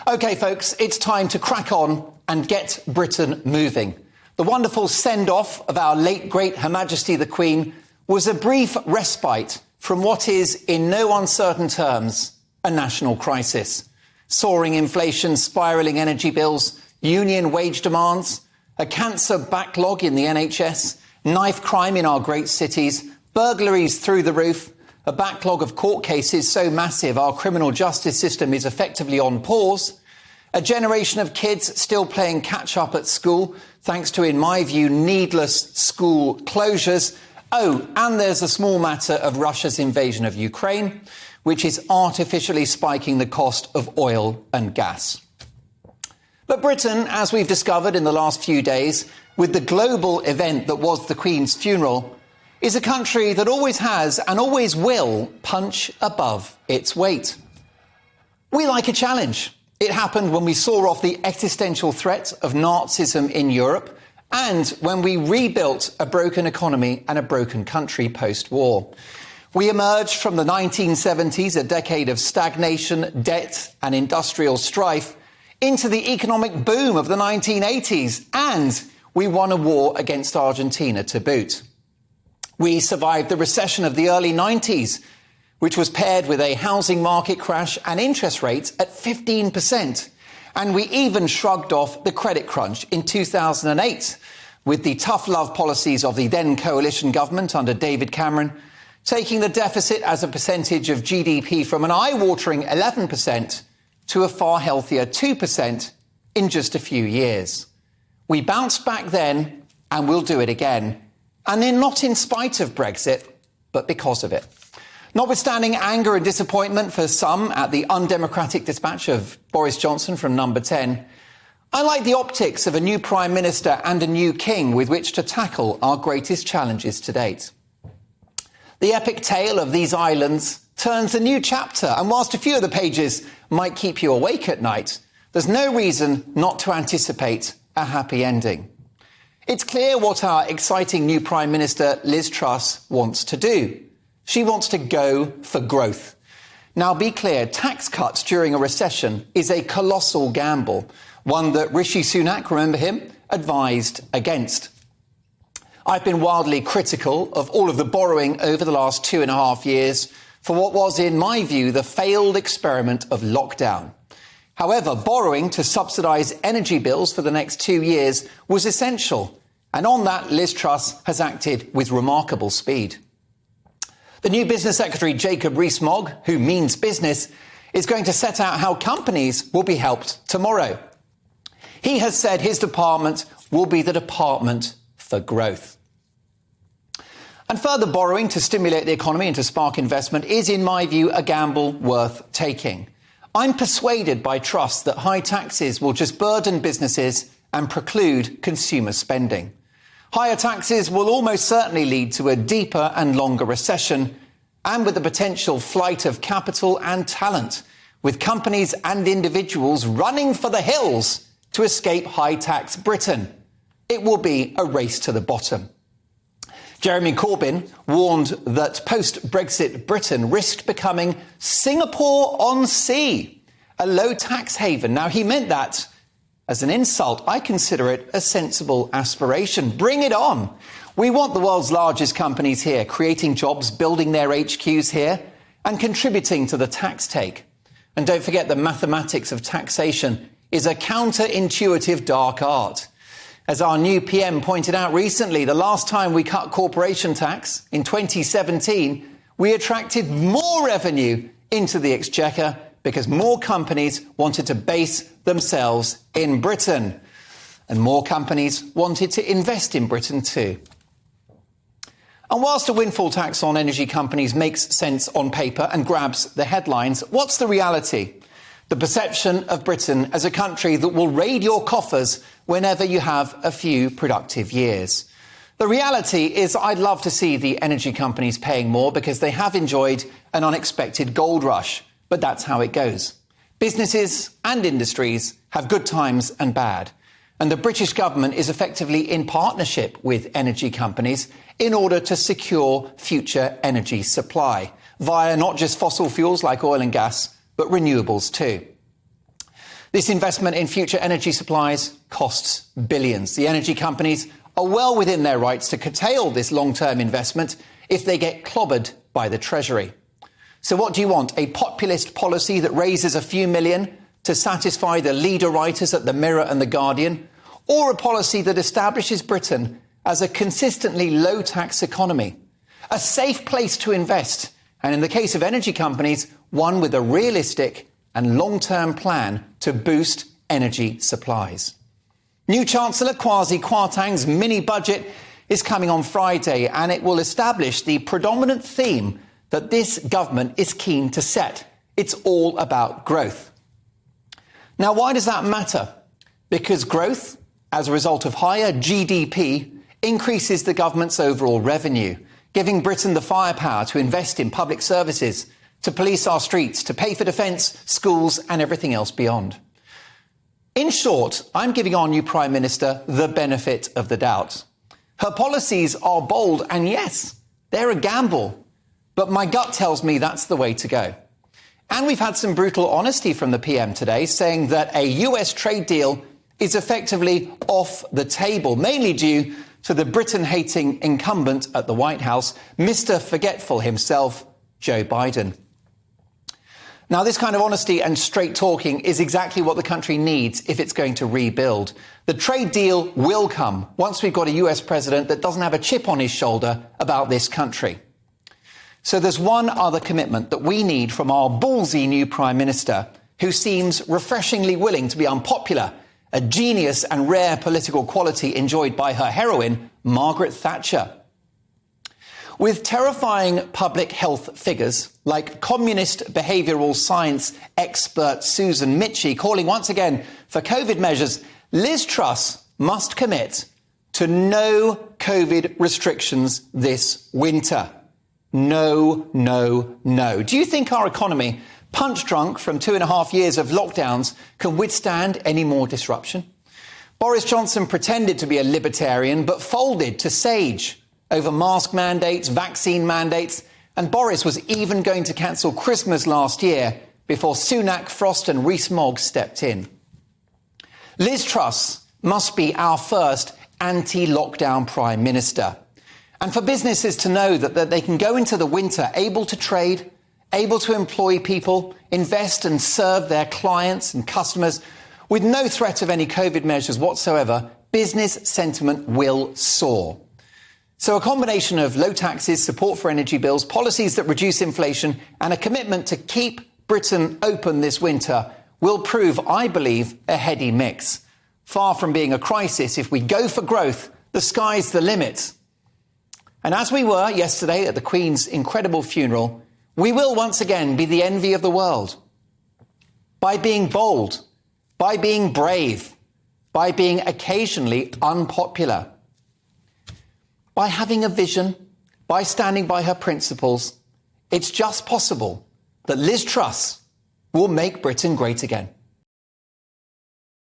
OK, folks, it's time to crack on and get Britain moving. The wonderful send-off of our late, great Her Majesty the Queen was a brief respite from what is, in no uncertain terms, a national crisis. Soaring inflation, spiralling energy bills, union wage demands, a cancer backlog in the NHS, knife crime in our great cities, burglaries through the roof, a backlog of court cases so massive our criminal justice system is effectively on pause, a generation of kids still playing catch-up at school, thanks to, in my view, needless school closures. Oh, and there's a small matter of Russia's invasion of Ukraine, which is artificially spiking the cost of oil and gas. But Britain, as we've discovered in the last few days, with the global event that was the Queen's funeral, is a country that always has and always will punch above its weight. We like a challenge. It happened when we saw off the existential threat of Nazism in Europe and when we rebuilt a broken economy and a broken country post-war. We emerged from the 1970s, a decade of stagnation, debt and industrial strife, into the economic boom of the 1980s, and we won a war against Argentina to boot. We survived the recession of the early 90s, which was paired with a housing market crash and interest rates at 15%. And we even shrugged off the credit crunch in 2008, with the tough love policies of the then coalition government under David Cameron, taking the deficit as a percentage of GDP from an eye-watering 11% to a far healthier 2% in just a few years. We bounced back then, and we'll do it again. And then not in spite of Brexit, but because of it. Notwithstanding anger and disappointment for some at the undemocratic dispatch of Boris Johnson from Number 10, I like the optics of a new Prime Minister and a new King with which to tackle our greatest challenges to date. The epic tale of these islands turns a new chapter, and whilst a few of the pages might keep you awake at night, there's no reason not to anticipate a happy ending. It's clear what our exciting new Prime Minister, Liz Truss, wants to do. She wants to go for growth. Now, be clear, tax cuts during a recession is a colossal gamble, one that Rishi Sunak, remember him, advised against. I've been wildly critical of all of the borrowing over the last 2.5 years for what was, in my view, the failed experiment of lockdown. However, borrowing to subsidise energy bills for the next 2 years was essential, and on that, Liz Truss has acted with remarkable speed. The new Business Secretary, Jacob Rees-Mogg, who means business, is going to set out how companies will be helped tomorrow. He has said his department will be the department for growth. And further borrowing to stimulate the economy and to spark investment is, in my view, a gamble worth taking. I'm persuaded by Truss that high taxes will just burden businesses and preclude consumer spending. Higher taxes will almost certainly lead to a deeper and longer recession, and with the potential flight of capital and talent, with companies and individuals running for the hills to escape high-tax Britain. It will be a race to the bottom. Jeremy Corbyn warned that post-Brexit Britain risked becoming Singapore-on-Sea, a low-tax haven. Now, he meant that as an insult. I consider it a sensible aspiration. Bring it on. We want the world's largest companies here, creating jobs, building their HQs here, and contributing to the tax take. And don't forget, the mathematics of taxation is a counterintuitive dark art. As our new PM pointed out recently, the last time we cut corporation tax, in 2017, we attracted more revenue into the exchequer because more companies wanted to base themselves in Britain. And more companies wanted to invest in Britain too. And whilst a windfall tax on energy companies makes sense on paper and grabs the headlines, what's the reality? The perception of Britain as a country that will raid your coffers whenever you have a few productive years. The reality is I'd love to see the energy companies paying more because they have enjoyed an unexpected gold rush. But that's how it goes. Businesses and industries have good times and bad. And the British government is effectively in partnership with energy companies in order to secure future energy supply via not just fossil fuels like oil and gas, but renewables too. This investment in future energy supplies costs billions. The energy companies are well within their rights to curtail this long-term investment if they get clobbered by the Treasury. So what do you want? A populist policy that raises a few million to satisfy the leader writers at The Mirror and The Guardian? Or a policy that establishes Britain as a consistently low-tax economy, a safe place to invest, and in the case of energy companies, one with a realistic and long-term plan to boost energy supplies? New Chancellor Kwasi Kwarteng's mini-budget is coming on Friday, and it will establish the predominant theme that this government is keen to set. It's all about growth. Now, why does that matter? Because growth, as a result of higher GDP, increases the government's overall revenue, giving Britain the firepower to invest in public services, to police our streets, to pay for defence, schools and everything else beyond. In short, I'm giving our new Prime Minister the benefit of the doubt. Her policies are bold and yes, they're a gamble, but my gut tells me that's the way to go. And we've had some brutal honesty from the PM today, saying that a US trade deal is effectively off the table, mainly due to the Britain-hating incumbent at the White House, Mr. Forgetful himself, Joe Biden. Now, this kind of honesty and straight talking is exactly what the country needs if it's going to rebuild. The trade deal will come once we've got a US president that doesn't have a chip on his shoulder about this country. So there's one other commitment that we need from our ballsy new Prime Minister, who seems refreshingly willing to be unpopular, a genius and rare political quality enjoyed by her heroine, Margaret Thatcher. With terrifying public health figures like communist behavioural science expert Susan Michie calling once again for COVID measures, Liz Truss must commit to no COVID restrictions this winter. No, no, no. Do you think our economy, punch drunk from 2.5 years of lockdowns, can withstand any more disruption? Boris Johnson pretended to be a libertarian but folded to Sage over mask mandates, vaccine mandates, and Boris was even going to cancel Christmas last year before Sunak, Frost and Rees-Mogg stepped in. Liz Truss must be our first anti-lockdown Prime Minister. And for businesses to know that they can go into the winter able to trade, able to employ people, invest and serve their clients and customers with no threat of any COVID measures whatsoever, business sentiment will soar. So a combination of low taxes, support for energy bills, policies that reduce inflation and a commitment to keep Britain open this winter will prove, I believe, a heady mix. Far from being a crisis, if we go for growth, the sky's the limit. And as we were yesterday at the Queen's incredible funeral, we will once again be the envy of the world. By being bold, by being brave, by being occasionally unpopular, by having a vision, by standing by her principles, it's just possible that Liz Truss will make Britain great again.